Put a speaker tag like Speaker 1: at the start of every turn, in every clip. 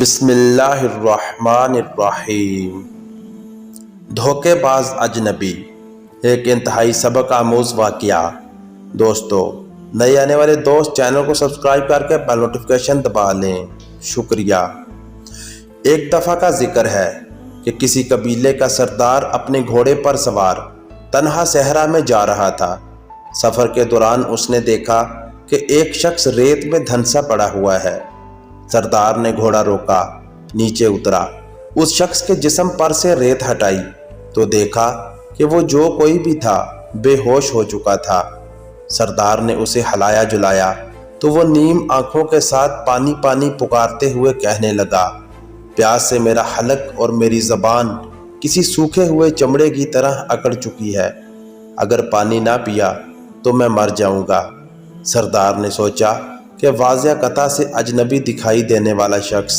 Speaker 1: بسم اللہ الرحمن الرحیم۔ دھوکے باز اجنبی، ایک انتہائی سبق آموز واقعہ۔ دوستو، نئے آنے والے دوست چینل کو سبسکرائب کر کے بیل نوٹیفیکیشن دبا لیں، شکریہ۔ ایک دفعہ کا ذکر ہے کہ کسی قبیلے کا سردار اپنے گھوڑے پر سوار تنہا صحرا میں جا رہا تھا۔ سفر کے دوران اس نے دیکھا کہ ایک شخص ریت میں دھنسا پڑا ہوا ہے۔ سردار نے گھوڑا روکا، نیچے اترا، اس شخص کے جسم پر سے ریت ہٹائی تو دیکھا کہ وہ جو کوئی بھی تھا بے ہوش ہو چکا تھا۔ سردار نے اسے ہلایا جلایا تو وہ نیم آنکھوں کے ساتھ پانی پانی پکارتے ہوئے کہنے لگا، پیاس سے میرا حلق اور میری زبان کسی سوکھے ہوئے چمڑے کی طرح اکڑ چکی ہے، اگر پانی نہ پیا تو میں مر جاؤں گا۔ سردار نے سوچا کہ واضح قطع سے اجنبی دکھائی دینے والا شخص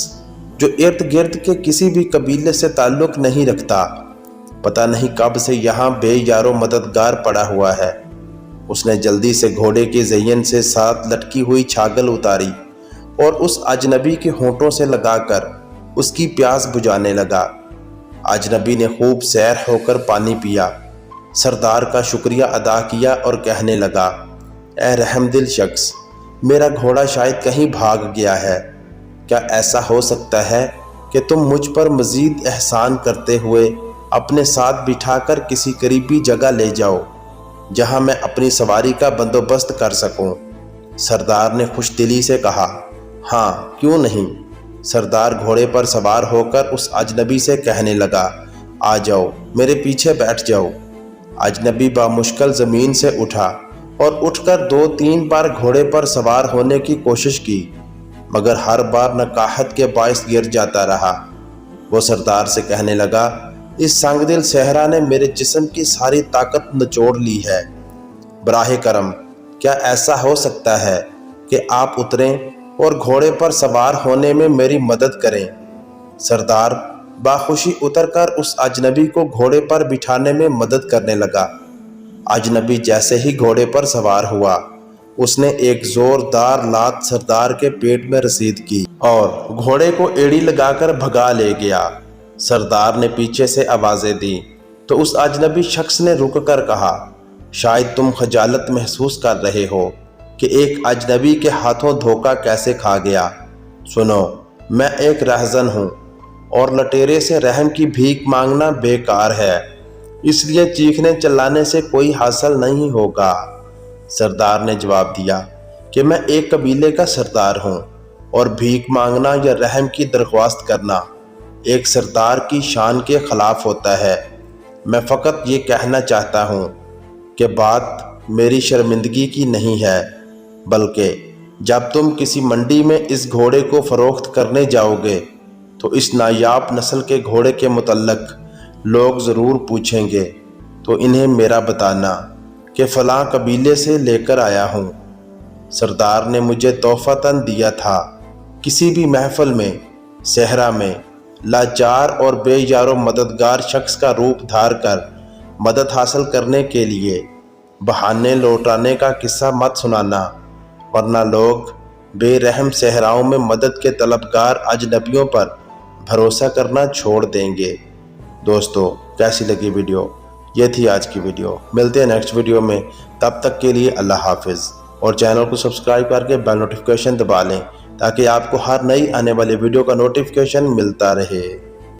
Speaker 1: جو ارد گرد کے کسی بھی قبیلے سے تعلق نہیں رکھتا، پتہ نہیں کب سے یہاں بے یار و مددگار پڑا ہوا ہے۔ اس نے جلدی سے گھوڑے کے زین سے ساتھ لٹکی ہوئی چھاگل اتاری اور اس اجنبی کے ہونٹوں سے لگا کر اس کی پیاس بجھانے لگا۔ اجنبی نے خوب سیر ہو کر پانی پیا، سردار کا شکریہ ادا کیا اور کہنے لگا، اے رحم دل شخص، میرا گھوڑا شاید کہیں بھاگ گیا ہے، کیا ایسا ہو سکتا ہے کہ تم مجھ پر مزید احسان کرتے ہوئے اپنے ساتھ بٹھا کر کسی قریبی جگہ لے جاؤ جہاں میں اپنی سواری کا بندوبست کر سکوں؟ سردار نے خوش دلی سے کہا، ہاں کیوں نہیں۔ سردار گھوڑے پر سوار ہو کر اس اجنبی سے کہنے لگا، آ جاؤ، میرے پیچھے بیٹھ جاؤ۔ اجنبی بامشکل زمین سے اٹھا اور اٹھ کر 2-3 بار گھوڑے پر سوار ہونے کی کوشش کی، مگر ہر بار نقاہت کے باعث گر جاتا رہا۔ وہ سردار سے کہنے لگا، اس سنگ دل صحرا نے میرے جسم کی ساری طاقت نچوڑ لی ہے، براہ کرم کیا ایسا ہو سکتا ہے کہ آپ اتریں اور گھوڑے پر سوار ہونے میں میری مدد کریں؟ سردار باخوشی اتر کر اس اجنبی کو گھوڑے پر بٹھانے میں مدد کرنے لگا۔ اجنبی جیسے ہی گھوڑے پر سوار ہوا، اس نے ایک زوردار لات سردار کے پیٹ میں رسید کی اور گھوڑے کو ایڑی لگا کر بھگا لے گیا۔ سردار نے پیچھے سے آوازیں دی تو اس اجنبی شخص نے رک کر کہا، شاید تم خجالت محسوس کر رہے ہو کہ ایک اجنبی کے ہاتھوں دھوکہ کیسے کھا گیا۔ سنو، میں ایک رہزن ہوں اور لٹیرے سے رحم کی بھیک مانگنا بیکار ہے، اس لیے چیخنے چلانے سے کوئی حاصل نہیں ہوگا۔ سردار نے جواب دیا کہ میں ایک قبیلے کا سردار ہوں اور بھیک مانگنا یا رحم کی درخواست کرنا ایک سردار کی شان کے خلاف ہوتا ہے۔ میں فقط یہ کہنا چاہتا ہوں کہ بات میری شرمندگی کی نہیں ہے، بلکہ جب تم کسی منڈی میں اس گھوڑے کو فروخت کرنے جاؤ گے تو اس نایاب نسل کے گھوڑے کے متعلق لوگ ضرور پوچھیں گے، تو انہیں میرا بتانا کہ فلاں قبیلے سے لے کر آیا ہوں۔ سردار نے مجھے تحفتاً دیا تھا۔ کسی بھی محفل میں صحرا میں لاچار اور بے یار و مددگار شخص کا روپ دھار کر مدد حاصل کرنے کے لیے بہانے لوٹانے کا قصہ مت سنانا، ورنہ لوگ بے رحم صحراؤں میں مدد کے طلبگار اجنبیوں پر بھروسہ کرنا چھوڑ دیں گے۔ دوستو، کیسی لگی ویڈیو؟ یہ تھی آج کی ویڈیو۔ ملتے ہیں نیکسٹ ویڈیو میں، تب تک کے لیے اللہ حافظ، اور چینل کو سبسکرائب کر کے بیل نوٹیفیکیشن دبا لیں تاکہ آپ کو ہر نئی آنے والی ویڈیو کا نوٹیفیکیشن ملتا رہے۔